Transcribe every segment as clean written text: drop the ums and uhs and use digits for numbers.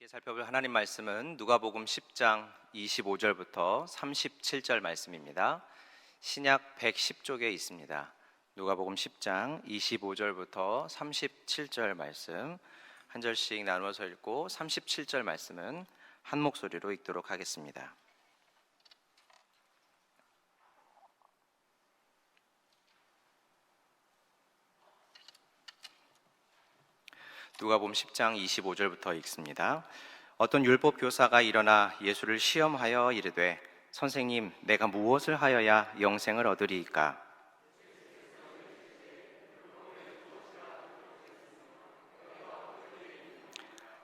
함께 살펴볼 하나님 말씀은 누가복음 10장 25절부터 37절 말씀입니다. 신약 110쪽에 있습니다. 누가복음 10장 25절부터 37절 말씀 한 절씩 나누어서 읽고 37절 말씀은 한 목소리로 읽도록 하겠습니다. 누가복음 10장 25절부터 읽습니다. 어떤 율법 교사가 일어나 예수를 시험하여 이르되 선생님, 내가 무엇을 하여야 영생을 얻으리이까?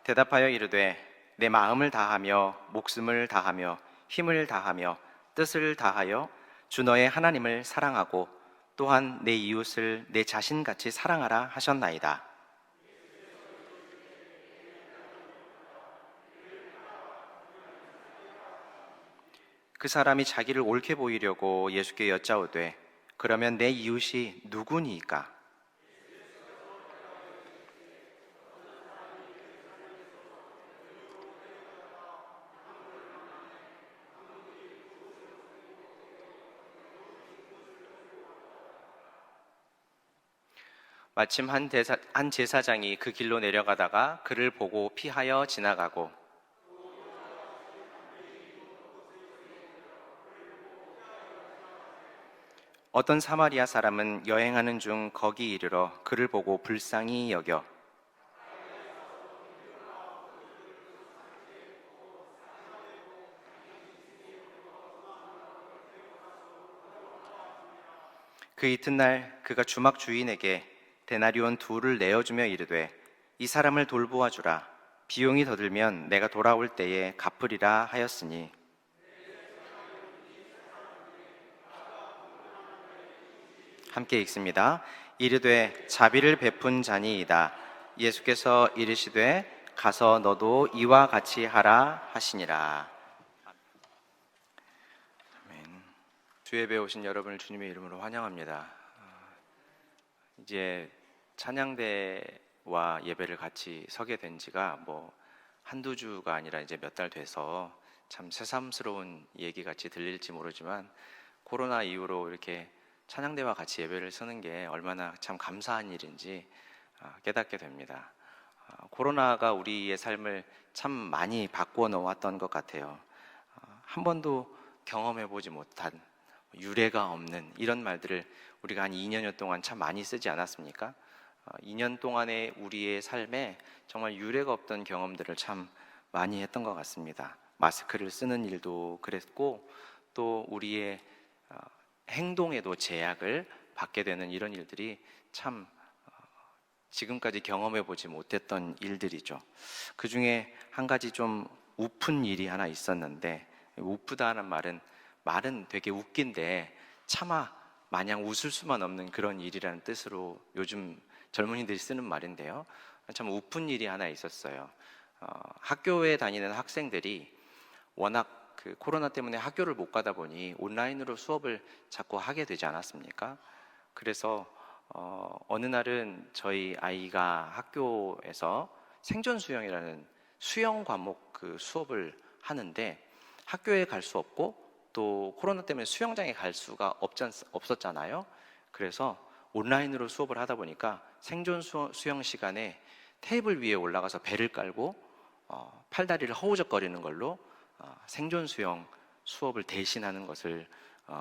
대답하여 이르되 내 마음을 다하며 목숨을 다하며 힘을 다하며 뜻을 다하여 주 너의 하나님을 사랑하고 또한 내 이웃을 내 자신같이 사랑하라 하셨나이다. 그 사람이 자기를 옳게 보이려고 예수께 여짜오되 그러면 내 이웃이 누구니이까? 마침 한 제사장이 그 길로 내려가다가 그를 보고 피하여 지나가고 어떤 사마리아 사람은 여행하는 중 거기 이르러 그를 보고 불쌍히 여겨 그 이튿날 그가 주막 주인에게 데나리온 둘을 내어주며 이르되 이 사람을 돌보아 주라. 비용이 더 들면 내가 돌아올 때에 갚으리라 하였으니 함께 읽습니다. 이르되 자비를 베푼 자니이다. 예수께서 이르시되 가서 너도 이와 같이 하라 하시니라. 아멘. 주 예배에 오신 여러분을 주님의 이름으로 환영합니다. 이제 찬양대와 예배를 같이 서게 된 지가 한두 주가 아니라 이제 몇 달 돼서 참 새삼스러운 얘기 같이 들릴지 모르지만 코로나 이후로 이렇게 찬양대와 같이 예배를 서는 게 얼마나 참 감사한 일인지 깨닫게 됩니다. 코로나가 우리의 삶을 참 많이 바꾸어 놓았던 것 같아요. 한 번도 경험해 보지 못한 유례가 없는 이런 말들을 우리가 한 2년여 동안 참 많이 쓰지 않았습니까? 2년 동안의 우리의 삶에 정말 유례가 없던 경험들을 참 많이 했던 것 같습니다. 마스크를 쓰는 일도 그랬고 또 우리의 행동에도 제약을 받게 되는 이런 일들이 참 지금까지 경험해 보지 못했던 일들이죠. 그 중에 한 가지 좀 우픈 일이 하나 있었는데, 우프다는 말은 되게 웃긴데 차마 마냥 웃을 수만 없는 그런 일이라는 뜻으로 요즘 젊은이들이 쓰는 말인데요. 참 우픈 일이 하나 있었어요. 학교에 다니는 학생들이 워낙 그 코로나 때문에 학교를 못 가다 보니 온라인으로 수업을 자꾸 하게 되지 않았습니까? 그래서 어느 날은 저희 아이가 학교에서 생존 수영이라는 수영 과목 그 수업을 하는데 학교에 갈 수 없고 또 코로나 때문에 수영장에 갈 수가 없었잖아요. 그래서 온라인으로 수업을 하다 보니까 생존 수영 시간에 테이블 위에 올라가서 배를 깔고 팔다리를 허우적거리는 걸로 생존 수영 수업을 대신하는 것을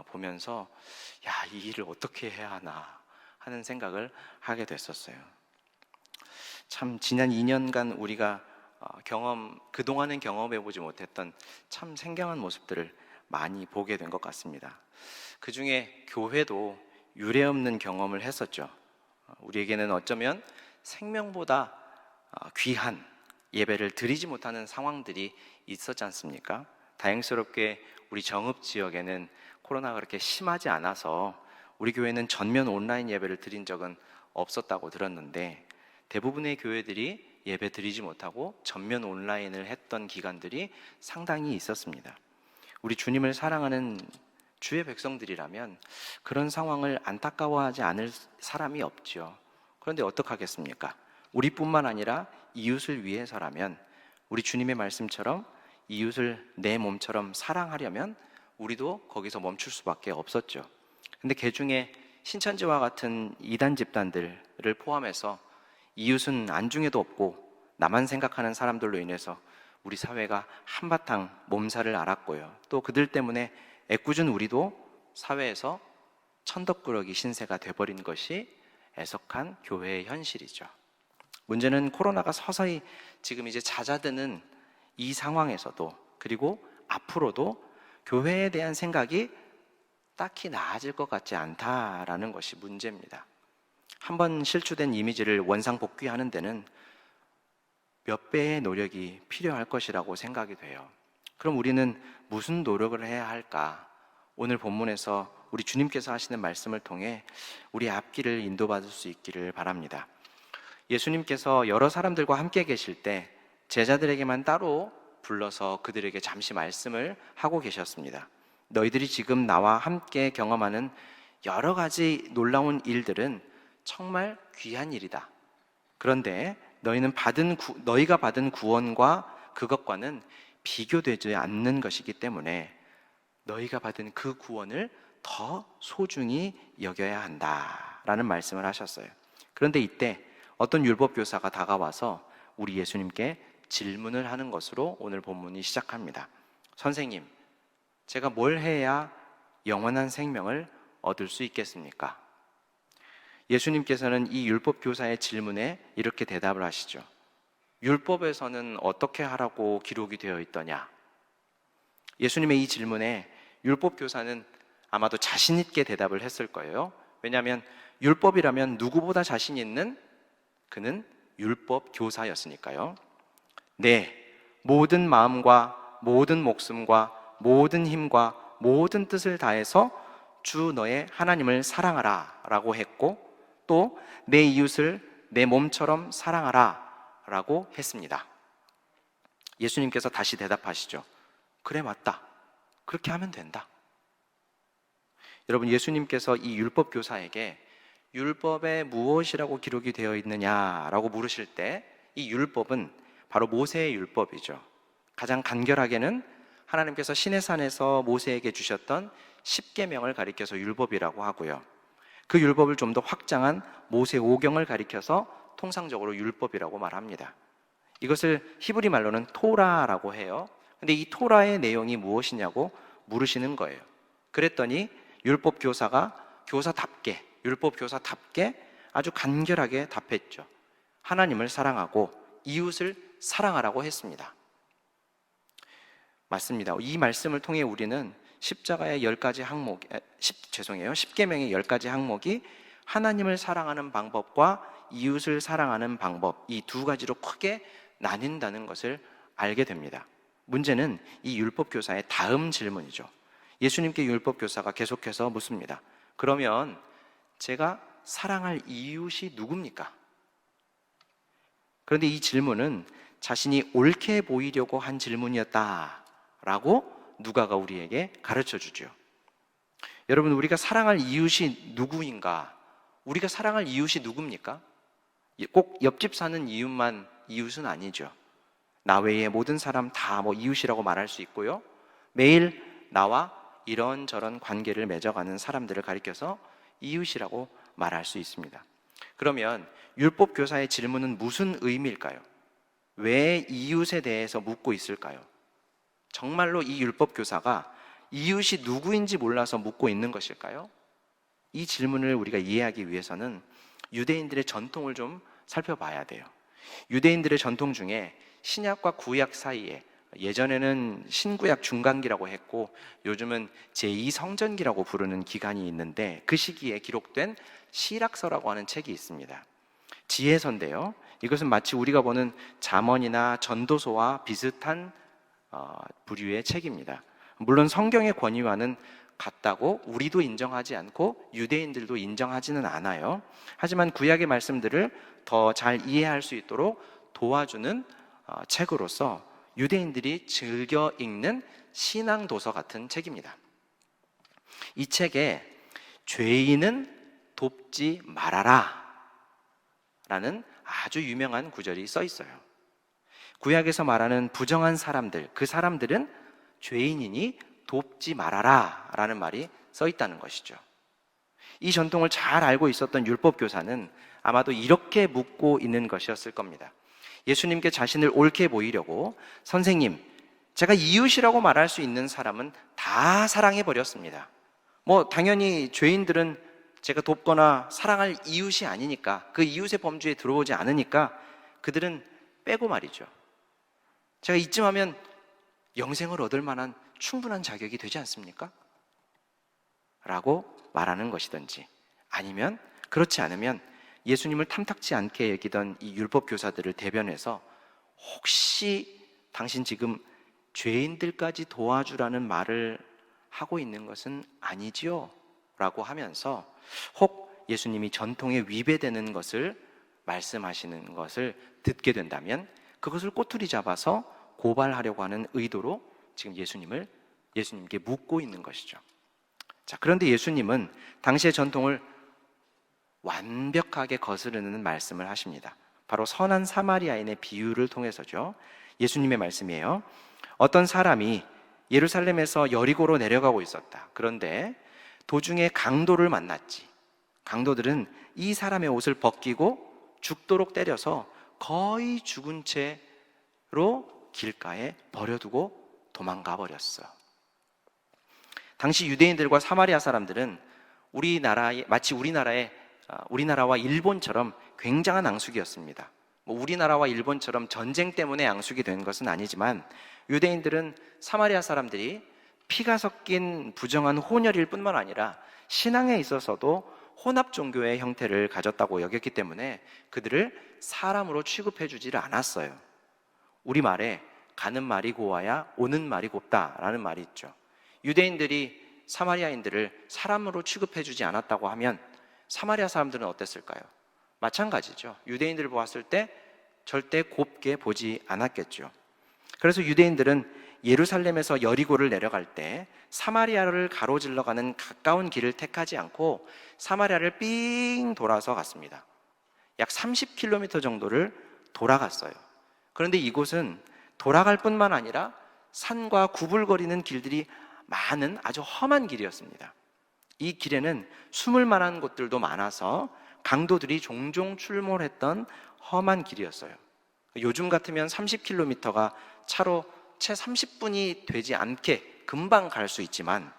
보면서 이 일을 어떻게 해야 하나 하는 생각을 하게 됐었어요. 참 지난 2년간 우리가 그동안은 경험해보지 못했던 참 생경한 모습들을 많이 보게 된 것 같습니다. 그 중에 교회도 유례없는 경험을 했었죠. 우리에게는 어쩌면 생명보다 귀한 예배를 드리지 못하는 상황들이 있었지 않습니까? 다행스럽게 우리 정읍 지역에는 코로나가 그렇게 심하지 않아서 우리 교회는 전면 온라인 예배를 드린 적은 없었다고 들었는데 대부분의 교회들이 예배 드리지 못하고 전면 온라인을 했던 기간들이 상당히 있었습니다. 우리 주님을 사랑하는 주의 백성들이라면 그런 상황을 안타까워하지 않을 사람이 없죠. 그런데 어떡하겠습니까? 우리뿐만 아니라 이웃을 위해서라면 우리 주님의 말씀처럼 이웃을 내 몸처럼 사랑하려면 우리도 거기서 멈출 수밖에 없었죠. 근데 그중에 신천지와 같은 이단 집단들을 포함해서 이웃은 안중에도 없고 나만 생각하는 사람들로 인해서 우리 사회가 한바탕 몸살을 앓았고요. 또 그들 때문에 애꿎은 우리도 사회에서 천덕꾸러기 신세가 돼버린 것이 애석한 교회의 현실이죠. 문제는 코로나가 서서히 지금 이제 잦아드는 이 상황에서도, 그리고 앞으로도 교회에 대한 생각이 딱히 나아질 것 같지 않다라는 것이 문제입니다. 한번 실추된 이미지를 원상복귀하는 데는 몇 배의 노력이 필요할 것이라고 생각이 돼요. 그럼 우리는 무슨 노력을 해야 할까? 오늘 본문에서 우리 주님께서 하시는 말씀을 통해 우리 앞길을 인도받을 수 있기를 바랍니다. 예수님께서 여러 사람들과 함께 계실 때 제자들에게만 따로 불러서 그들에게 잠시 말씀을 하고 계셨습니다. 너희들이 지금 나와 함께 경험하는 여러 가지 놀라운 일들은 정말 귀한 일이다. 그런데 너희가 받은 구원과 그것과는 비교되지 않는 것이기 때문에 너희가 받은 그 구원을 더 소중히 여겨야 한다라는 말씀을 하셨어요. 그런데 이때 어떤 율법교사가 다가와서 우리 예수님께 질문을 하는 것으로 오늘 본문이 시작합니다. 선생님, 제가 뭘 해야 영원한 생명을 얻을 수 있겠습니까? 예수님께서는 이 율법교사의 질문에 이렇게 대답을 하시죠. 율법에서는 어떻게 하라고 기록이 되어 있더냐? 예수님의 이 질문에 율법교사는 아마도 자신 있게 대답을 했을 거예요. 왜냐하면 율법이라면 누구보다 자신 있는 그는 율법교사였으니까요. 네, 모든 마음과 모든 목숨과 모든 힘과 모든 뜻을 다해서 주 너의 하나님을 사랑하라 라고 했고, 또 내 이웃을 내 몸처럼 사랑하라 라고 했습니다. 예수님께서 다시 대답하시죠. 그래, 맞다. 그렇게 하면 된다. 여러분, 예수님께서 이 율법교사에게 율법에 무엇이라고 기록이 되어 있느냐라고 물으실 때 이 율법은 바로 모세의 율법이죠. 가장 간결하게는 하나님께서 시내산에서 모세에게 주셨던 십계명을 가리켜서 율법이라고 하고요. 그 율법을 좀 더 확장한 모세 오경을 가리켜서 통상적으로 율법이라고 말합니다. 이것을 히브리 말로는 토라라고 해요. 근데 이 토라의 내용이 무엇이냐고 물으시는 거예요. 그랬더니 율법교사답게 아주 간결하게 답했죠. 하나님을 사랑하고 이웃을 사랑하라고 했습니다. 맞습니다. 이 말씀을 통해 우리는 십계명의 10가지 항목이 하나님을 사랑하는 방법과 이웃을 사랑하는 방법, 이 두 가지로 크게 나뉜다는 것을 알게 됩니다. 문제는 이 율법교사의 다음 질문이죠. 예수님께 율법교사가 계속해서 묻습니다. 그러면 제가 사랑할 이웃이 누굽니까? 그런데 이 질문은 자신이 옳게 보이려고 한 질문이었다라고 누가가 우리에게 가르쳐 주죠. 여러분, 우리가 사랑할 이웃이 누구인가? 우리가 사랑할 이웃이 누굽니까? 꼭 옆집 사는 이웃만 이웃은 아니죠. 나 외에 모든 사람 다 이웃이라고 말할 수 있고요. 매일 나와 이런저런 관계를 맺어가는 사람들을 가리켜서 이웃이라고 말할 수 있습니다. 그러면 율법교사의 질문은 무슨 의미일까요? 왜 이웃에 대해서 묻고 있을까요? 정말로 이 율법교사가 이웃이 누구인지 몰라서 묻고 있는 것일까요? 이 질문을 우리가 이해하기 위해서는 유대인들의 전통을 좀 살펴봐야 돼요. 유대인들의 전통 중에 신약과 구약 사이에, 예전에는 신구약 중간기라고 했고 요즘은 제2성전기라고 부르는 기간이 있는데, 그 시기에 기록된 시락서라고 하는 책이 있습니다. 지혜서인데요, 이것은 마치 우리가 보는 잠언이나 전도서와 비슷한 부류의 책입니다. 물론 성경의 권위와는 같다고 우리도 인정하지 않고 유대인들도 인정하지는 않아요. 하지만 구약의 말씀들을 더 잘 이해할 수 있도록 도와주는 책으로서 유대인들이 즐겨 읽는 신앙도서 같은 책입니다. 이 책에 죄인은 돕지 말아라 라는 아주 유명한 구절이 써 있어요. 구약에서 말하는 부정한 사람들, 그 사람들은 죄인이니 돕지 말아라 라는 말이 써 있다는 것이죠. 이 전통을 잘 알고 있었던 율법 교사는 아마도 이렇게 묻고 있는 것이었을 겁니다. 예수님께 자신을 옳게 보이려고, 선생님, 제가 이웃이라고 말할 수 있는 사람은 다 사랑해 버렸습니다. 당연히 죄인들은 제가 돕거나 사랑할 이웃이 아니니까, 그 이웃의 범주에 들어오지 않으니까 그들은 빼고 말이죠. 제가 이쯤 하면 영생을 얻을 만한 충분한 자격이 되지 않습니까? 라고 말하는 것이든지, 아니면 그렇지 않으면 예수님을 탐탁지 않게 여기던 이 율법 교사들을 대변해서 혹시 당신 지금 죄인들까지 도와주라는 말을 하고 있는 것은 아니지요? 라고 하면서 혹 예수님이 전통에 위배되는 것을 말씀하시는 것을 듣게 된다면 그것을 꼬투리 잡아서 고발하려고 하는 의도로 지금 예수님께 묻고 있는 것이죠. 자, 그런데 예수님은 당시의 전통을 완벽하게 거스르는 말씀을 하십니다. 바로 선한 사마리아인의 비유를 통해서죠. 예수님의 말씀이에요. 어떤 사람이 예루살렘에서 여리고로 내려가고 있었다. 그런데 도중에 강도를 만났지. 강도들은 이 사람의 옷을 벗기고 죽도록 때려서 거의 죽은 채로 길가에 버려두고 도망가 버렸어. 당시 유대인들과 사마리아 사람들은 마치 우리나라와 일본처럼 굉장한 앙숙이었습니다. 우리나라와 일본처럼 전쟁 때문에 앙숙이 된 것은 아니지만 유대인들은 사마리아 사람들이 피가 섞인 부정한 혼혈일 뿐만 아니라 신앙에 있어서도 혼합 종교의 형태를 가졌다고 여겼기 때문에 그들을 사람으로 취급해 주지를 않았어요. 우리말에 가는 말이 고와야 오는 말이 곱다라는 말이 있죠. 유대인들이 사마리아인들을 사람으로 취급해 주지 않았다고 하면 사마리아 사람들은 어땠을까요? 마찬가지죠. 유대인들을 보았을 때 절대 곱게 보지 않았겠죠. 그래서 유대인들은 예루살렘에서 여리고를 내려갈 때 사마리아를 가로질러 가는 가까운 길을 택하지 않고 사마리아를 삥 돌아서 갔습니다. 약 30km 정도를 돌아갔어요. 그런데 이곳은 돌아갈 뿐만 아니라 산과 구불거리는 길들이 많은 아주 험한 길이었습니다. 이 길에는 숨을 만한 곳들도 많아서 강도들이 종종 출몰했던 험한 길이었어요. 요즘 같으면 30km가 차로 채 30분이 되지 않게 금방 갈 수 있지만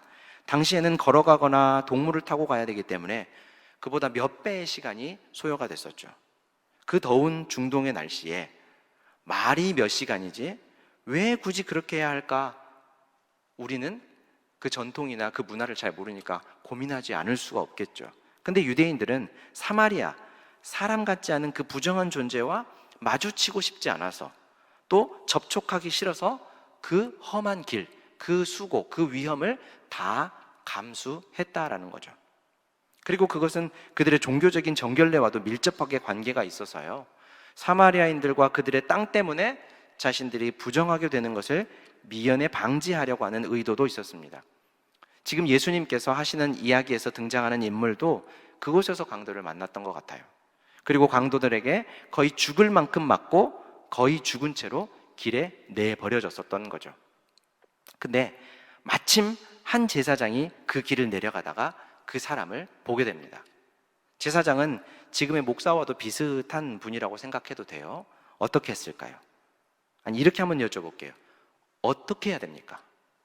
당시에는 걸어가거나 동물을 타고 가야 되기 때문에 그보다 몇 배의 시간이 소요가 됐었죠. 그 더운 중동의 날씨에 말이 몇 시간이지 왜 굳이 그렇게 해야 할까? 우리는 그 전통이나 그 문화를 잘 모르니까 고민하지 않을 수가 없겠죠. 근데 유대인들은 사마리아, 사람 같지 않은 그 부정한 존재와 마주치고 싶지 않아서, 또 접촉하기 싫어서 그 험한 길, 그 수고, 그 위험을 다 감수했다라는 거죠. 그리고 그것은 그들의 종교적인 정결례와도 밀접하게 관계가 있어서요, 사마리아인들과 그들의 땅 때문에 자신들이 부정하게 되는 것을 미연에 방지하려고 하는 의도도 있었습니다. 지금 예수님께서 하시는 이야기에서 등장하는 인물도 그곳에서 강도를 만났던 것 같아요. 그리고 강도들에게 거의 죽을 만큼 맞고 거의 죽은 채로 길에 내버려졌었던 거죠. 근데 마침 한 제사장이 그 길을 내려가다가 그 사람을 보게 됩니다. 제사장은 지금의 목사와도 비슷한 분이라고 생각해도 돼요. 어떻게 했을까요? 아니, 이렇게 한번 여쭤볼게요. 어떻게 해야 됩니까?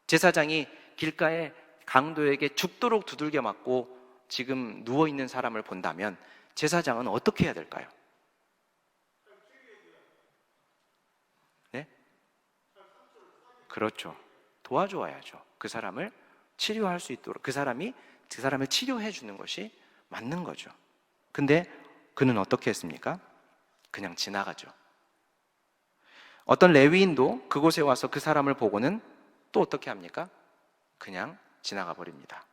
제사장이 길가에 강도에게 죽도록 두들겨 맞고 지금 누워있는 사람을 본다면 제사장은 어떻게 해야 될까요? 네? 그렇죠. 도와줘야죠. 그 사람을 치료할 수 있도록, 그 사람을 치료해 주는 것이 맞는 거죠. 근데 그는 어떻게 했습니까? 그냥 지나가죠. 어떤 레위인도 그곳에 와서 그 사람을 보고는 또 어떻게 합니까? 그냥 지나가 버립니다.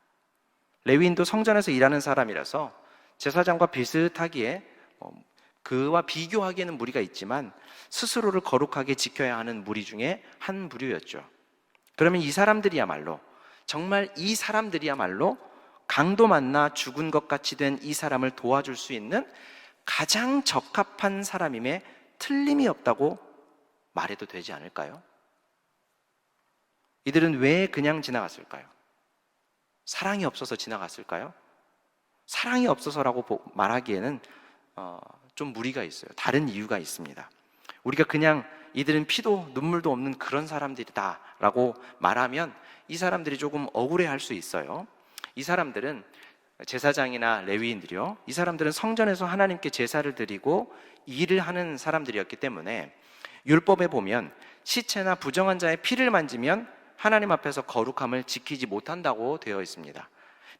레위인도 성전에서 일하는 사람이라서 제사장과 비슷하기에 그와 비교하기에는 무리가 있지만 스스로를 거룩하게 지켜야 하는 무리 중에 한 부류였죠. 그러면 정말 이 사람들이야말로 강도 만나 죽은 것 같이 된 이 사람을 도와줄 수 있는 가장 적합한 사람임에 틀림이 없다고 말해도 되지 않을까요? 이들은 왜 그냥 지나갔을까요? 사랑이 없어서 지나갔을까요? 사랑이 없어서라고 말하기에는 좀 무리가 있어요. 다른 이유가 있습니다. 우리가 그냥 이들은 피도 눈물도 없는 그런 사람들이다 라고 말하면 이 사람들이 조금 억울해할 수 있어요. 이 사람들은 제사장이나 레위인들이요, 이 사람들은 성전에서 하나님께 제사를 드리고 일을 하는 사람들이었기 때문에 율법에 보면 시체나 부정한 자의 피를 만지면 하나님 앞에서 거룩함을 지키지 못한다고 되어 있습니다.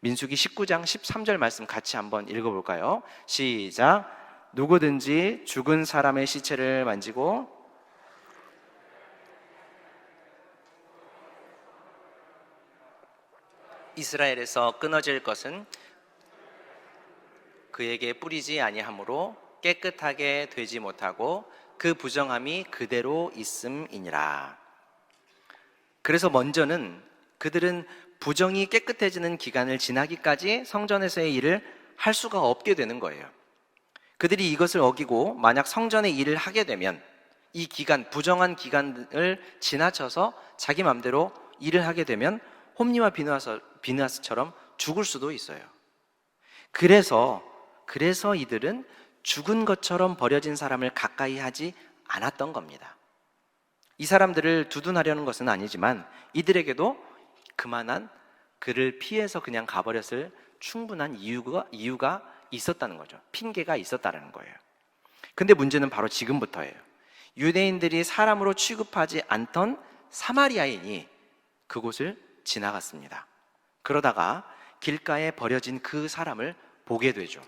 민수기 19장 13절 말씀 같이 한번 읽어볼까요? 시작. 누구든지 죽은 사람의 시체를 만지고 이스라엘에서 끊어질 것은 그에게 뿌리지 아니하므로 깨끗하게 되지 못하고 그 부정함이 그대로 있음이니라. 그래서 먼저는 그들은 부정이 깨끗해지는 기간을 지나기까지 성전에서의 일을 할 수가 없게 되는 거예요. 그들이 이것을 어기고 만약 성전의 일을 하게 되면 이 기간, 부정한 기간을 지나쳐서 자기 마음대로 일을 하게 되면 홈리와 비느하스처럼 죽을 수도 있어요. 그래서 이들은 죽은 것처럼 버려진 사람을 가까이 하지 않았던 겁니다. 이 사람들을 두둔하려는 것은 아니지만 이들에게도 그만한 그를 피해서 그냥 가버렸을 충분한 이유가 있었다는 거죠. 핑계가 있었다는 거예요. 근데 문제는 바로 지금부터예요. 유대인들이 사람으로 취급하지 않던 사마리아인이 그곳을 지나갔습니다. 그러다가 길가에 버려진 그 사람을 보게 되죠.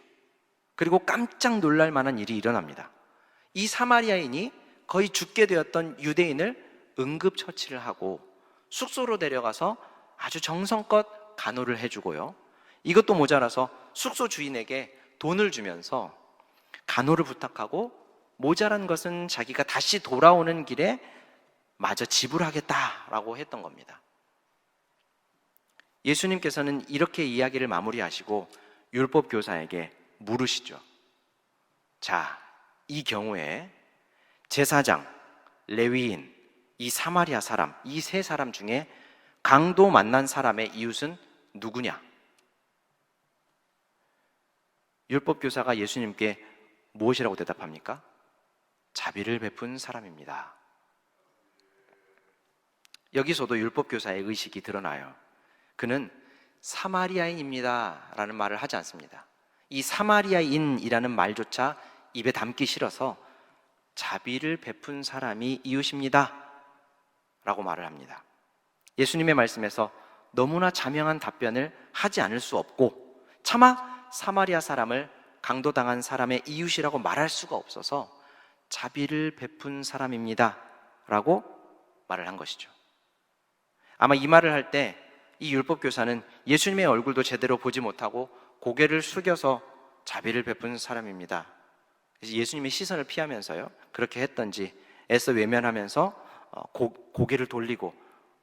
그리고 깜짝 놀랄 만한 일이 일어납니다. 이 사마리아인이 거의 죽게 되었던 유대인을 응급처치를 하고 숙소로 데려가서 아주 정성껏 간호를 해주고요, 이것도 모자라서 숙소 주인에게 돈을 주면서 간호를 부탁하고 모자란 것은 자기가 다시 돌아오는 길에 마저 지불하겠다라고 했던 겁니다. 예수님께서는 이렇게 이야기를 마무리하시고 율법 교사에게 물으시죠. 자, 이 경우에 제사장, 레위인, 이 사마리아 사람, 이 세 사람 중에 강도 만난 사람의 이웃은 누구냐? 율법 교사가 예수님께 무엇이라고 대답합니까? 자비를 베푼 사람입니다. 여기서도 율법 교사의 의식이 드러나요. 그는 사마리아인입니다 라는 말을 하지 않습니다. 이 사마리아인이라는 말조차 입에 담기 싫어서 자비를 베푼 사람이 이웃입니다 라고 말을 합니다. 예수님의 말씀에서 너무나 자명한 답변을 하지 않을 수 없고 차마 사마리아 사람을 강도당한 사람의 이웃이라고 말할 수가 없어서 자비를 베푼 사람입니다 라고 말을 한 것이죠. 아마 이 말을 할 때 이 율법 교사는 예수님의 얼굴도 제대로 보지 못하고 고개를 숙여서 자비를 베푼 사람입니다, 예수님의 시선을 피하면서요, 그렇게 했던지 애써 외면하면서 고개를 돌리고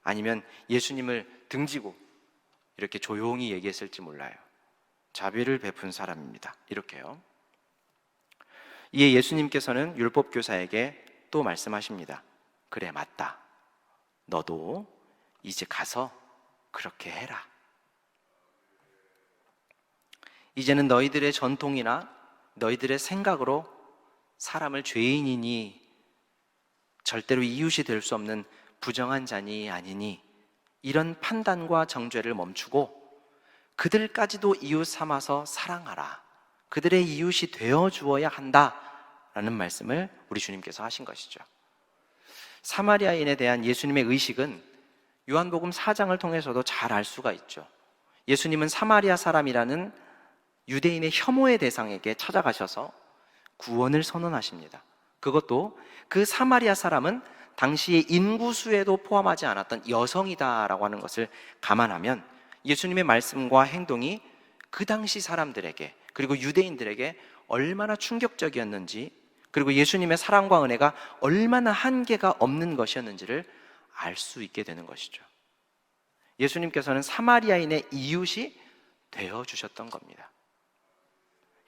아니면 예수님을 등지고 이렇게 조용히 얘기했을지 몰라요. 자비를 베푼 사람입니다, 이렇게요. 이에 예수님께서는 율법 교사에게 또 말씀하십니다. 그래, 맞다. 너도 이제 가서 그렇게 해라. 이제는 너희들의 전통이나 너희들의 생각으로 사람을 죄인이니 절대로 이웃이 될 수 없는 부정한 자니 아니니 이런 판단과 정죄를 멈추고 그들까지도 이웃 삼아서 사랑하라. 그들의 이웃이 되어 주어야 한다라는 말씀을 우리 주님께서 하신 것이죠. 사마리아인에 대한 예수님의 의식은 요한복음 4장을 통해서도 잘 알 수가 있죠. 예수님은 사마리아 사람이라는 유대인의 혐오의 대상에게 찾아가셔서 구원을 선언하십니다. 그것도 그 사마리아 사람은 당시의 인구수에도 포함하지 않았던 여성이다라고 하는 것을 감안하면 예수님의 말씀과 행동이 그 당시 사람들에게 그리고 유대인들에게 얼마나 충격적이었는지, 그리고 예수님의 사랑과 은혜가 얼마나 한계가 없는 것이었는지를 알 수 있게 되는 것이죠. 예수님께서는 사마리아인의 이웃이 되어주셨던 겁니다.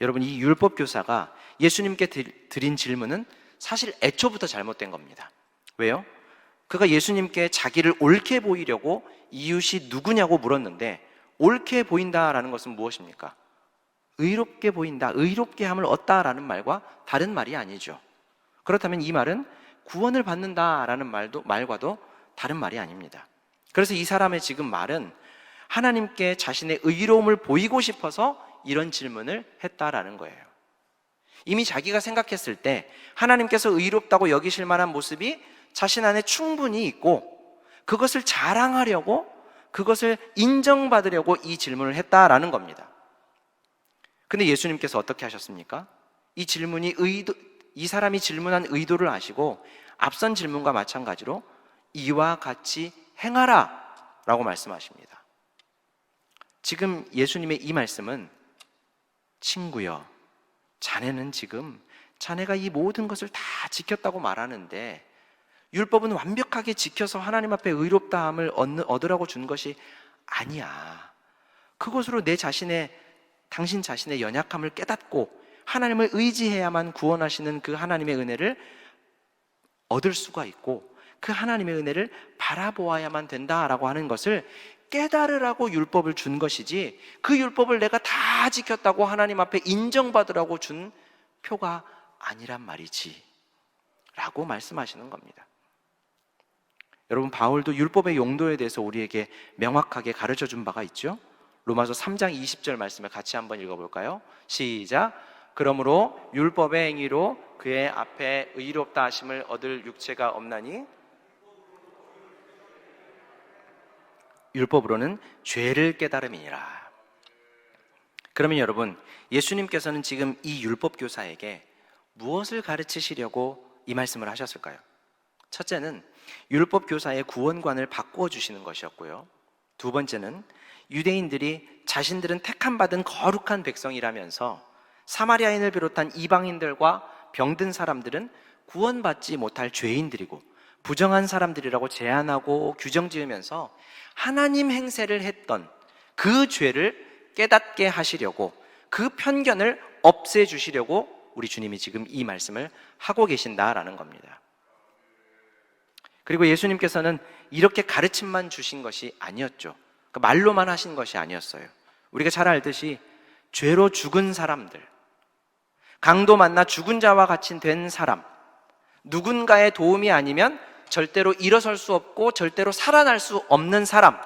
여러분, 이 율법 교사가 예수님께 드린 질문은 사실 애초부터 잘못된 겁니다. 왜요? 그가 예수님께 자기를 옳게 보이려고 이웃이 누구냐고 물었는데, 옳게 보인다라는 것은 무엇입니까? 의롭게 보인다, 의롭게 함을 얻다라는 말과 다른 말이 아니죠. 그렇다면 이 말은 구원을 받는다라는 말과도 다른 말이 아닙니다. 그래서 이 사람의 지금 말은 하나님께 자신의 의로움을 보이고 싶어서 이런 질문을 했다라는 거예요. 이미 자기가 생각했을 때 하나님께서 의롭다고 여기실 만한 모습이 자신 안에 충분히 있고, 그것을 자랑하려고, 그것을 인정받으려고 이 질문을 했다라는 겁니다. 근데 예수님께서 어떻게 하셨습니까? 이 사람이 질문한 의도를 아시고 앞선 질문과 마찬가지로 이와 같이 행하라 라고 말씀하십니다. 지금 예수님의 이 말씀은, 친구여, 자네는 지금 자네가 이 모든 것을 다 지켰다고 말하는데 율법은 완벽하게 지켜서 하나님 앞에 의롭다함을 얻으라고 준 것이 아니야. 그것으로 당신 자신의 연약함을 깨닫고 하나님을 의지해야만 구원하시는 그 하나님의 은혜를 얻을 수가 있고, 그 하나님의 은혜를 바라보아야만 된다라고 하는 것을 깨달으라고 율법을 준 것이지, 그 율법을 내가 다 지켰다고 하나님 앞에 인정받으라고 준 표가 아니란 말이지 라고 말씀하시는 겁니다. 여러분, 바울도 율법의 용도에 대해서 우리에게 명확하게 가르쳐 준 바가 있죠. 로마서 3장 20절 말씀을 같이 한번 읽어볼까요? 시작. 그러므로 율법의 행위로 그의 앞에 의롭다 하심을 얻을 육체가 없나니 율법으로는 죄를 깨달음이니라. 그러면 여러분, 예수님께서는 지금 이 율법 교사에게 무엇을 가르치시려고 이 말씀을 하셨을까요? 첫째는 율법 교사의 구원관을 바꾸어 주시는 것이었고요. 두 번째는 유대인들이 자신들은 택함 받은 거룩한 백성이라면서 사마리아인을 비롯한 이방인들과 병든 사람들은 구원받지 못할 죄인들이고 부정한 사람들이라고 제한하고 규정 지으면서 하나님 행세를 했던 그 죄를 깨닫게 하시려고, 그 편견을 없애주시려고 우리 주님이 지금 이 말씀을 하고 계신다라는 겁니다. 그리고 예수님께서는 이렇게 가르침만 주신 것이 아니었죠. 말로만 하신 것이 아니었어요. 우리가 잘 알듯이 죄로 죽은 사람들, 강도 만나 죽은 자와 같이 된 사람, 누군가의 도움이 아니면 절대로 일어설 수 없고 절대로 살아날 수 없는 사람,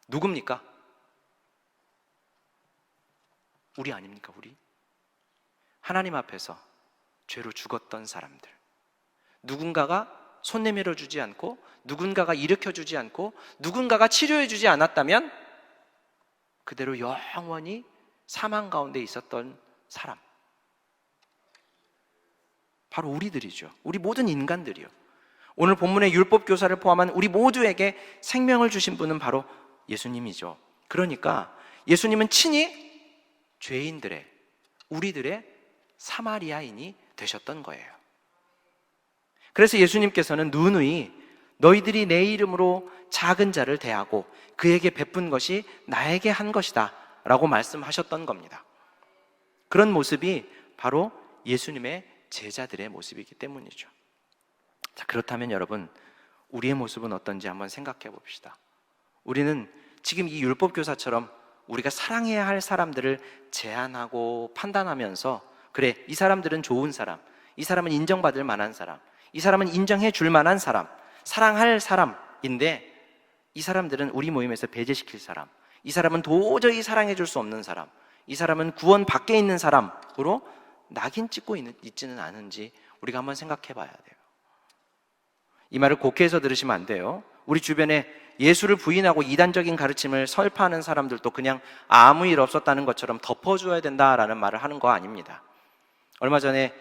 누굽니까? 우리 아닙니까? 우리? 하나님 앞에서 죄로 죽었던 사람들, 누군가가 손 내밀어 주지 않고, 누군가가 일으켜 주지 않고, 누군가가 치료해 주지 않았다면 그대로 영원히 사망 가운데 있었던 사람, 바로 우리들이죠. 우리 모든 인간들이요. 오늘 본문의 율법 교사를 포함한 우리 모두에게 생명을 주신 분은 바로 예수님이죠. 그러니까 예수님은 친히 죄인들의, 우리들의 사마리아인이 되셨던 거예요. 그래서 예수님께서는 누누이 너희들이 내 이름으로 작은 자를 대하고 그에게 베푼 것이 나에게 한 것이다 라고 말씀하셨던 겁니다. 그런 모습이 바로 예수님의 제자들의 모습이기 때문이죠. 자, 그렇다면 여러분, 우리의 모습은 어떤지 한번 생각해 봅시다. 우리는 지금 이 율법 교사처럼 우리가 사랑해야 할 사람들을 제한하고 판단하면서, 그래, 이 사람들은 좋은 사람, 이 사람은 인정받을 만한 사람, 이 사람은 인정해 줄 만한 사람, 사랑할 사람인데, 이 사람들은 우리 모임에서 배제시킬 사람, 이 사람은 도저히 사랑해 줄 수 없는 사람, 이 사람은 구원 밖에 있는 사람으로 낙인 찍고 있지는 않은지 우리가 한번 생각해 봐야 돼요. 이 말을 곡해서 들으시면 안 돼요. 우리 주변에 예수를 부인하고 이단적인 가르침을 설파하는 사람들도 그냥 아무 일 없었다는 것처럼 덮어줘야 된다라는 말을 하는 거 아닙니다. 얼마 전에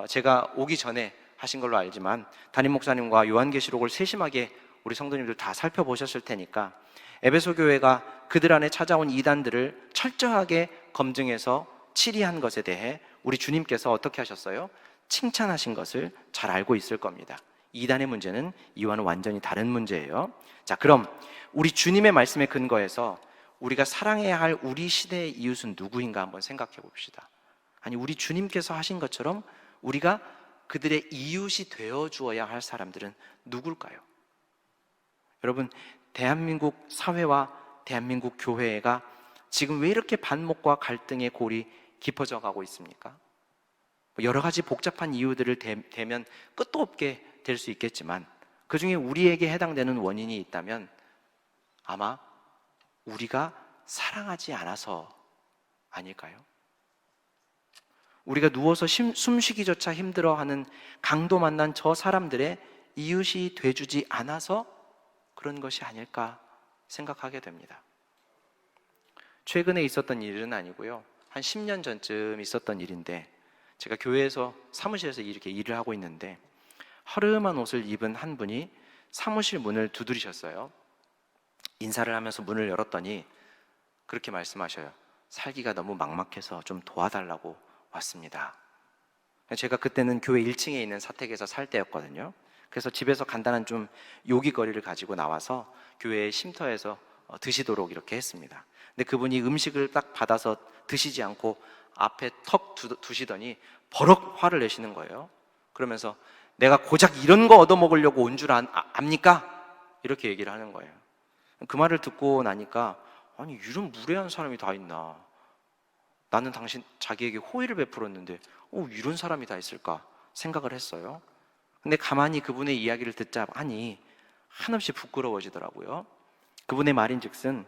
제가 오기 전에 하신 걸로 알지만 담임 목사님과 요한계시록을 세심하게 우리 성도님들 다 살펴보셨을 테니까 에베소 교회가 그들 안에 찾아온 이단들을 철저하게 검증해서 치리한 것에 대해 우리 주님께서 어떻게 하셨어요? 칭찬하신 것을 잘 알고 있을 겁니다. 이단의 문제는 이와는 완전히 다른 문제예요. 자, 그럼 우리 주님의 말씀에 근거해서 우리가 사랑해야 할 우리 시대의 이웃은 누구인가 한번 생각해 봅시다. 아니, 우리 주님께서 하신 것처럼 우리가 그들의 이웃이 되어 주어야 할 사람들은 누굴까요? 여러분, 대한민국 사회와 대한민국 교회가 지금 왜 이렇게 반목과 갈등의 골이 깊어져 가고 있습니까? 여러 가지 복잡한 이유들을 대면 끝도 없게 될 수 있겠지만 그 중에 우리에게 해당되는 원인이 있다면 아마 우리가 사랑하지 않아서 아닐까요? 우리가 누워서 숨쉬기조차 힘들어하는 강도 만난 저 사람들의 이웃이 돼주지 않아서 그런 것이 아닐까 생각하게 됩니다. 최근에 있었던 일은 아니고요. 한 10년 전쯤 있었던 일인데 제가 교회에서 사무실에서 이렇게 일을 하고 있는데 허름한 옷을 입은 한 분이 사무실 문을 두드리셨어요. 인사를 하면서 문을 열었더니 그렇게 말씀하셔요. 살기가 너무 막막해서 좀 도와달라고 왔습니다. 제가 그때는 교회 1층에 있는 사택에서 살 때였거든요. 그래서 집에서 간단한 좀 요깃거리를 가지고 나와서 교회 쉼터에서 드시도록 이렇게 했습니다. 근데 그분이 음식을 딱 받아서 드시지 않고 앞에 턱 두시더니 버럭 화를 내시는 거예요. 그러면서 내가 고작 이런 거 얻어먹으려고 온 줄 압니까? 이렇게 얘기를 하는 거예요. 그 말을 듣고 나니까 아니 이런 무례한 사람이 다 있나. 나는 자기에게 호의를 베풀었는데 이런 사람이 다 있을까 생각을 했어요. 근데 가만히 그분의 이야기를 듣자 하니 한없이 부끄러워지더라고요. 그분의 말인즉슨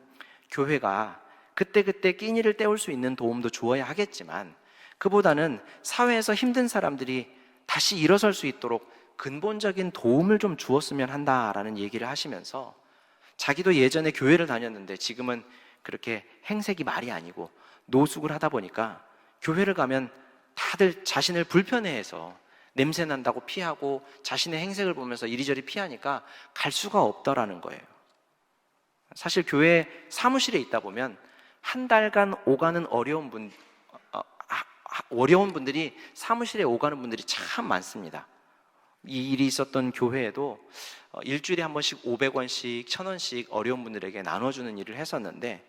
교회가 그때그때 끼니를 때울 수 있는 도움도 주어야 하겠지만 그보다는 사회에서 힘든 사람들이 다시 일어설 수 있도록 근본적인 도움을 좀 주었으면 한다라는 얘기를 하시면서 자기도 예전에 교회를 다녔는데 지금은 그렇게 행색이 말이 아니고 노숙을 하다 보니까 교회를 가면 다들 자신을 불편해해서 냄새 난다고 피하고 자신의 행색을 보면서 이리저리 피하니까 갈 수가 없더라는 거예요. 사실 교회 사무실에 있다 보면 한 달간 오가는 어려운 분들이 사무실에 오가는 분들이 참 많습니다. 이 일이 있었던 교회에도 일주일에 한 번씩 500원씩 1000원씩 어려운 분들에게 나눠주는 일을 했었는데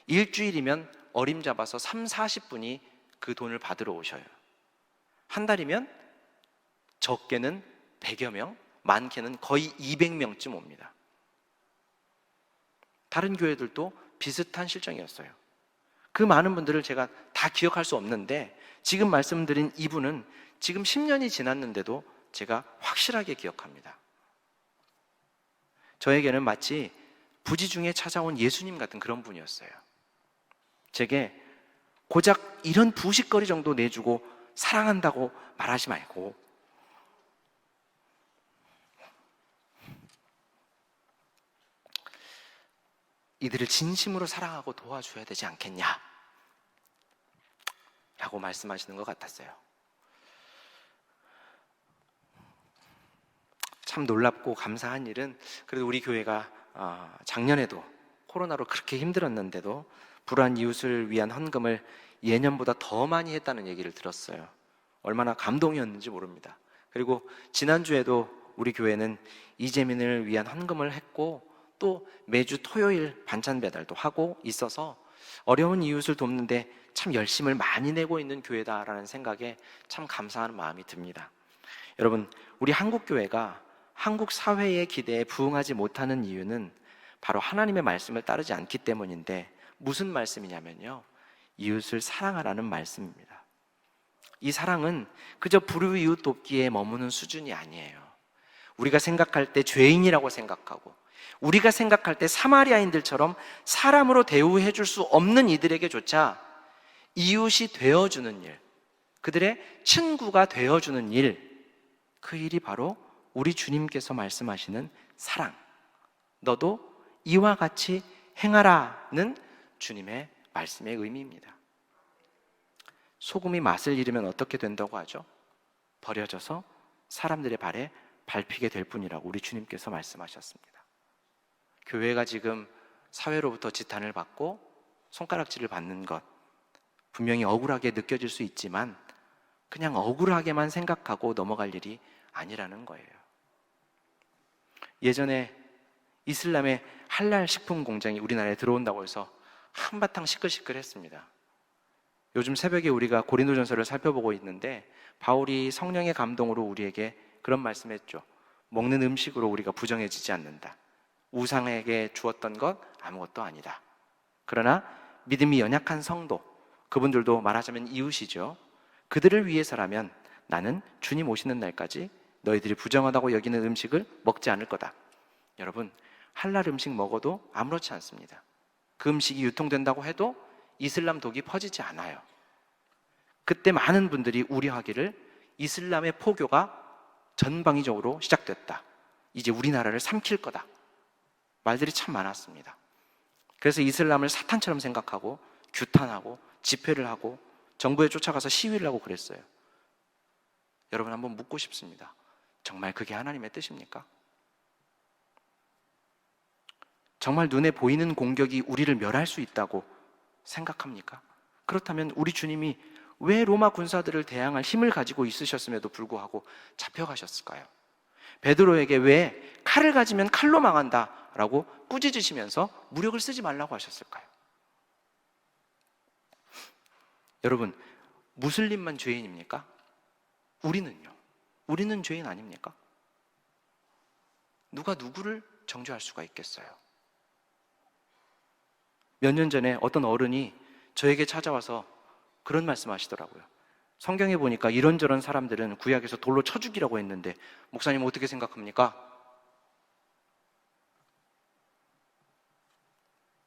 일주일이면 어림잡아서 3, 40분이 그 돈을 받으러 오셔요. 한 달이면 적게는 100여 명, 많게는 거의 200명쯤 옵니다. 다른 교회들도 비슷한 실정이었어요. 그 많은 분들을 제가 다 기억할 수 없는데 지금 말씀드린 이분은 지금 10년이 지났는데도 제가 확실하게 기억합니다. 저에게는 마치 부지 중에 찾아온 예수님 같은 그런 분이었어요. 제게 고작 이런 부식거리 정도 내주고 사랑한다고 말하지 말고 이들을 진심으로 사랑하고 도와줘야 되지 않겠냐 라고 말씀하시는 것 같았어요. 참 놀랍고 감사한 일은 그래도 우리 교회가 작년에도 코로나로 그렇게 힘들었는데도 불우한 이웃을 위한 헌금을 예년보다 더 많이 했다는 얘기를 들었어요. 얼마나 감동이었는지 모릅니다. 그리고 지난주에도 우리 교회는 이재민을 위한 헌금을 했고 또 매주 토요일 반찬 배달도 하고 있어서 어려운 이웃을 돕는데 참 열심을 많이 내고 있는 교회다라는 생각에 참 감사한 마음이 듭니다. 여러분, 우리 한국교회가 한국 사회의 기대에 부응하지 못하는 이유는 바로 하나님의 말씀을 따르지 않기 때문인데 무슨 말씀이냐면요, 이웃을 사랑하라는 말씀입니다. 이 사랑은 그저 불우이웃 돕기에 머무는 수준이 아니에요. 우리가 생각할 때 죄인이라고 생각하고 우리가 생각할 때 사마리아인들처럼 사람으로 대우해 줄 수 없는 이들에게조차 이웃이 되어주는 일, 그들의 친구가 되어주는 일, 그 일이 바로 우리 주님께서 말씀하시는 사랑, 너도 이와 같이 행하라는 주님의 말씀의 의미입니다. 소금이 맛을 잃으면 어떻게 된다고 하죠? 버려져서 사람들의 발에 밟히게 될 뿐이라고 우리 주님께서 말씀하셨습니다. 교회가 지금 사회로부터 지탄을 받고 손가락질을 받는 것 분명히 억울하게 느껴질 수 있지만 그냥 억울하게만 생각하고 넘어갈 일이 아니라는 거예요. 예전에 이슬람의 할랄 식품 공장이 우리나라에 들어온다고 해서 한바탕 시끌시끌했습니다. 요즘 새벽에 우리가 고린도전서를 살펴보고 있는데 바울이 성령의 감동으로 우리에게 그런 말씀했죠. 먹는 음식으로 우리가 부정해지지 않는다. 우상에게 주었던 것 아무것도 아니다. 그러나 믿음이 연약한 성도, 그분들도 말하자면 이웃이죠. 그들을 위해서라면 나는 주님 오시는 날까지 너희들이 부정하다고 여기는 음식을 먹지 않을 거다. 여러분, 할랄 음식 먹어도 아무렇지 않습니다. 그 음식이 유통된다고 해도 이슬람 독이 퍼지지 않아요. 그때 많은 분들이 우려하기를 이슬람의 포교가 전방위적으로 시작됐다. 이제 우리나라를 삼킬 거다. 말들이 참 많았습니다. 그래서 이슬람을 사탄처럼 생각하고 규탄하고 집회를 하고 정부에 쫓아가서 시위를 하고 그랬어요. 여러분, 한번 묻고 싶습니다. 정말 그게 하나님의 뜻입니까? 정말 눈에 보이는 공격이 우리를 멸할 수 있다고 생각합니까? 그렇다면 우리 주님이 왜 로마 군사들을 대항할 힘을 가지고 있으셨음에도 불구하고 잡혀가셨을까요? 베드로에게 왜 칼을 가지면 칼로 망한다 라고 꾸짖으시면서 무력을 쓰지 말라고 하셨을까요? 여러분, 무슬림만 죄인입니까? 우리는요? 우리는 죄인 아닙니까? 누가 누구를 정죄할 수가 있겠어요? 몇 년 전에 어떤 어른이 저에게 찾아와서 그런 말씀 하시더라고요. 성경에 보니까 이런저런 사람들은 구약에서 돌로 쳐 죽이라고 했는데 목사님 어떻게 생각합니까?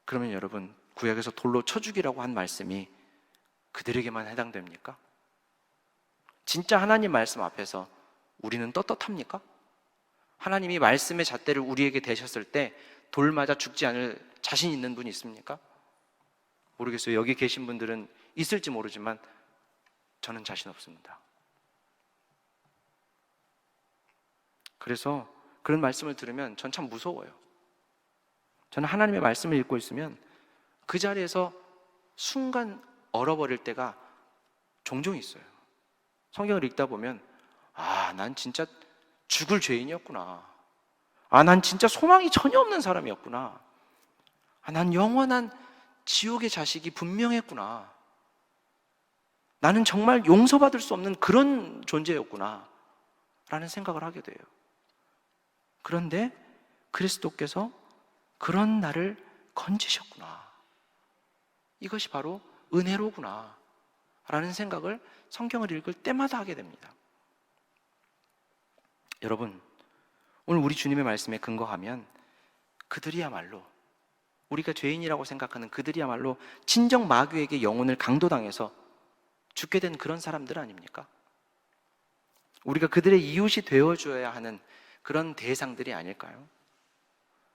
그러면 여러분, 구약에서 돌로 쳐 죽이라고 한 말씀이 그들에게만 해당됩니까? 진짜 하나님 말씀 앞에서 우리는 떳떳합니까? 하나님이 말씀의 잣대를 우리에게 대셨을 때 돌 맞아 죽지 않을 자신 있는 분이 있습니까? 모르겠어요. 여기 계신 분들은 있을지 모르지만 저는 자신 없습니다. 그래서 그런 말씀을 들으면 전 참 무서워요. 저는 하나님의 말씀을 읽고 있으면 그 자리에서 순간 얼어버릴 때가 종종 있어요. 성경을 읽다 보면 난 진짜 죽을 죄인이었구나. 난 진짜 소망이 전혀 없는 사람이었구나. 난 영원한 지옥의 자식이 분명했구나. 나는 정말 용서받을 수 없는 그런 존재였구나 라는 생각을 하게 돼요. 그런데 그리스도께서 그런 나를 건지셨구나. 이것이 바로 은혜로구나 라는 생각을 성경을 읽을 때마다 하게 됩니다. 여러분, 오늘 우리 주님의 말씀에 근거하면 그들이야말로, 우리가 죄인이라고 생각하는 그들이야말로 친정 마귀에게 영혼을 강도당해서 죽게 된 그런 사람들 아닙니까? 우리가 그들의 이웃이 되어줘야 하는 그런 대상들이 아닐까요?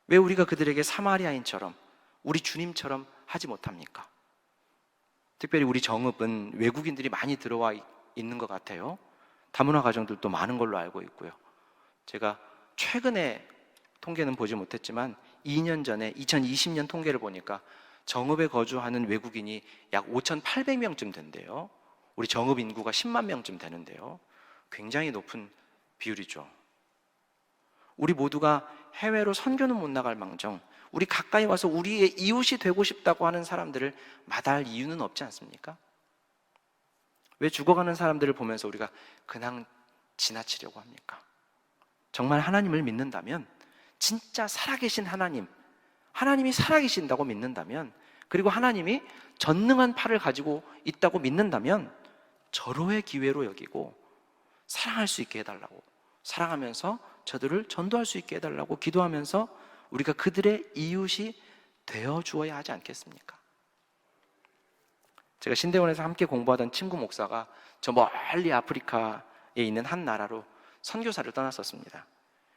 왜 우리가 그들에게 사마리아인처럼, 우리 주님처럼 하지 못합니까? 특별히 우리 정읍은 외국인들이 많이 들어와 있는 것 같아요. 다문화 가정들도 많은 걸로 알고 있고요. 제가 최근에 통계는 보지 못했지만 2년 전에 2020년 통계를 보니까 정읍에 거주하는 외국인이 약 5,800명쯤 된대요. 우리 정읍 인구가 10만 명쯤 되는데요. 굉장히 높은 비율이죠. 우리 모두가 해외로 선교는 못 나갈 망정 우리 가까이 와서 우리의 이웃이 되고 싶다고 하는 사람들을 마다할 이유는 없지 않습니까? 왜 죽어가는 사람들을 보면서 우리가 그냥 지나치려고 합니까? 정말 하나님을 믿는다면, 진짜 살아계신 하나님, 하나님이 살아계신다고 믿는다면, 그리고 하나님이 전능한 팔을 가지고 있다고 믿는다면 절호의 기회로 여기고 사랑할 수 있게 해달라고, 사랑하면서 저들을 전도할 수 있게 해달라고 기도하면서 우리가 그들의 이웃이 되어 주어야 하지 않겠습니까? 제가 신대원에서 함께 공부하던 친구 목사가 저 멀리 아프리카에 있는 한 나라로 선교사를 떠났었습니다.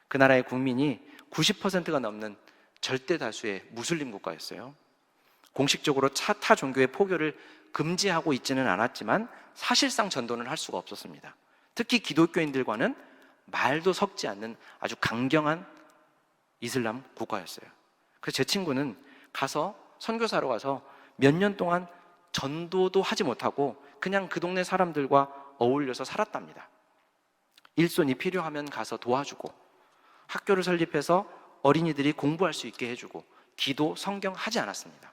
그 나라의 국민이 90%가 넘는 절대 다수의 무슬림 국가였어요. 공식적으로 타 종교의 포교를 금지하고 있지는 않았지만 사실상 전도는 할 수가 없었습니다. 특히 기독교인들과는 말도 섞지 않는 아주 강경한 이슬람 국가였어요. 그래서 제 친구는 선교사로 가서 몇 년 동안 전도도 하지 못하고 그냥 그 동네 사람들과 어울려서 살았답니다. 일손이 필요하면 가서 도와주고, 학교를 설립해서 어린이들이 공부할 수 있게 해주고, 기도, 성경 하지 않았습니다.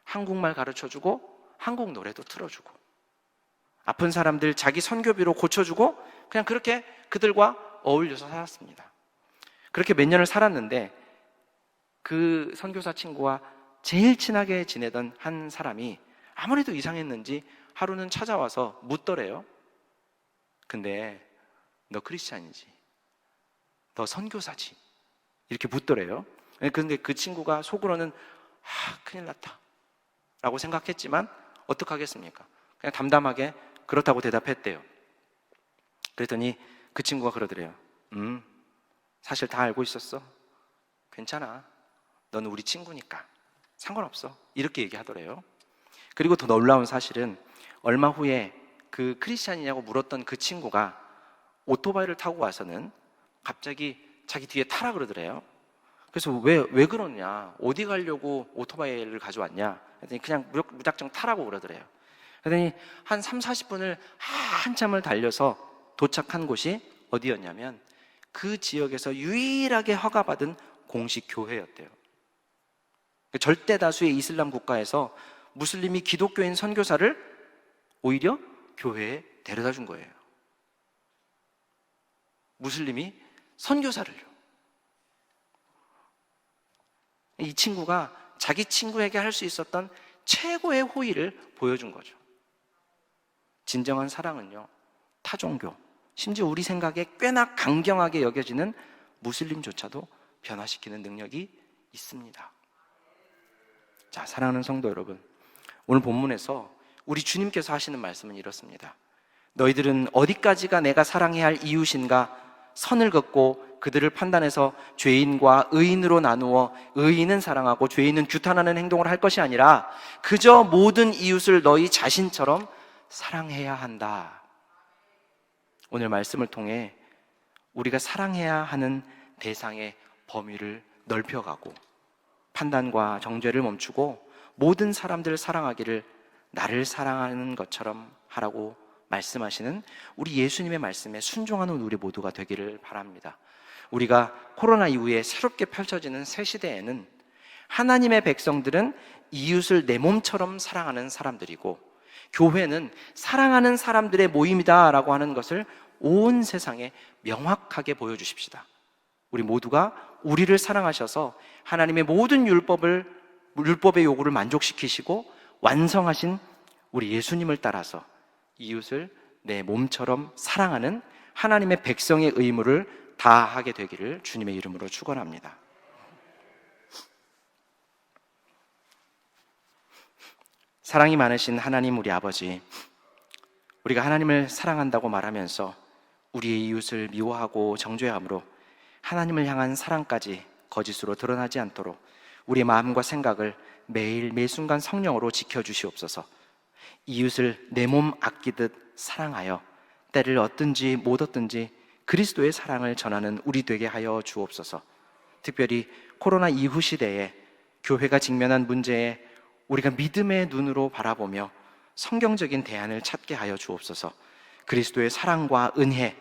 한국말 가르쳐주고 한국 노래도 틀어주고, 아픈 사람들 자기 선교비로 고쳐주고, 그냥 그렇게 그들과 어울려서 살았습니다. 그렇게 몇 년을 살았는데 그 선교사 친구와 제일 친하게 지내던 한 사람이 아무래도 이상했는지 하루는 찾아와서 묻더래요. 근데 너 크리스찬이지? 너 선교사지? 이렇게 묻더래요. 그런데 그 친구가 속으로는 큰일 났다 라고 생각했지만 어떡하겠습니까? 그냥 담담하게 그렇다고 대답했대요. 그랬더니 그 친구가 그러더래요. 사실 다 알고 있었어. 괜찮아. 너는 우리 친구니까 상관없어. 이렇게 얘기하더래요. 그리고 더 놀라운 사실은 얼마 후에 그 크리스찬이냐고 물었던 그 친구가 오토바이를 타고 와서는 갑자기 자기 뒤에 타라 그러더래요. 그래서 왜 그러냐? 어디 가려고 오토바이를 가져왔냐? 그랬더니 그냥 무작정 타라고 그러더래요. 그랬더니 한 30-40분을 한참을 달려서 도착한 곳이 어디였냐면 그 지역에서 유일하게 허가받은 공식 교회였대요. 절대 다수의 이슬람 국가에서 무슬림이 기독교인 선교사를 오히려 교회에 데려다 준 거예요. 무슬림이 선교사를요. 이 친구가 자기 친구에게 할 수 있었던 최고의 호의를 보여준 거죠. 진정한 사랑은요, 타종교, 심지어 우리 생각에 꽤나 강경하게 여겨지는 무슬림조차도 변화시키는 능력이 있습니다. 자, 사랑하는 성도 여러분, 오늘 본문에서 우리 주님께서 하시는 말씀은 이렇습니다. 너희들은 어디까지가 내가 사랑해야 할 이웃인가 선을 긋고 그들을 판단해서 죄인과 의인으로 나누어 의인은 사랑하고 죄인은 규탄하는 행동을 할 것이 아니라 그저 모든 이웃을 너희 자신처럼 사랑해야 한다. 오늘 말씀을 통해 우리가 사랑해야 하는 대상의 범위를 넓혀가고 판단과 정죄를 멈추고 모든 사람들을 사랑하기를 나를 사랑하는 것처럼 하라고 말씀하시는 우리 예수님의 말씀에 순종하는 우리 모두가 되기를 바랍니다. 우리가 코로나 이후에 새롭게 펼쳐지는 새 시대에는 하나님의 백성들은 이웃을 내 몸처럼 사랑하는 사람들이고 교회는 사랑하는 사람들의 모임이다라고 하는 것을 온 세상에 명확하게 보여주십시다. 우리 모두가 우리를 사랑하셔서 하나님의 모든 율법의 요구를 만족시키시고 완성하신 우리 예수님을 따라서 이웃을 내 몸처럼 사랑하는 하나님의 백성의 의무를 다하게 되기를 주님의 이름으로 축원합니다. 사랑이 많으신 하나님 우리 아버지, 우리가 하나님을 사랑한다고 말하면서 우리의 이웃을 미워하고 정죄함으로 하나님을 향한 사랑까지 거짓으로 드러나지 않도록 우리의 마음과 생각을 매일 매순간 성령으로 지켜주시옵소서. 이웃을 내 몸 아끼듯 사랑하여 때를 얻든지 못 얻든지 그리스도의 사랑을 전하는 우리 되게 하여 주옵소서. 특별히 코로나 이후 시대에 교회가 직면한 문제에 우리가 믿음의 눈으로 바라보며 성경적인 대안을 찾게 하여 주옵소서. 그리스도의 사랑과 은혜,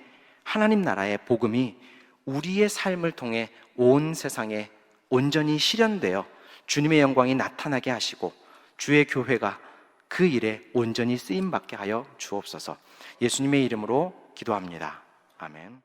하나님 나라의 복음이 우리의 삶을 통해 온 세상에 온전히 실현되어 주님의 영광이 나타나게 하시고 주의 교회가 그 일에 온전히 쓰임받게 하여 주옵소서. 예수님의 이름으로 기도합니다. 아멘.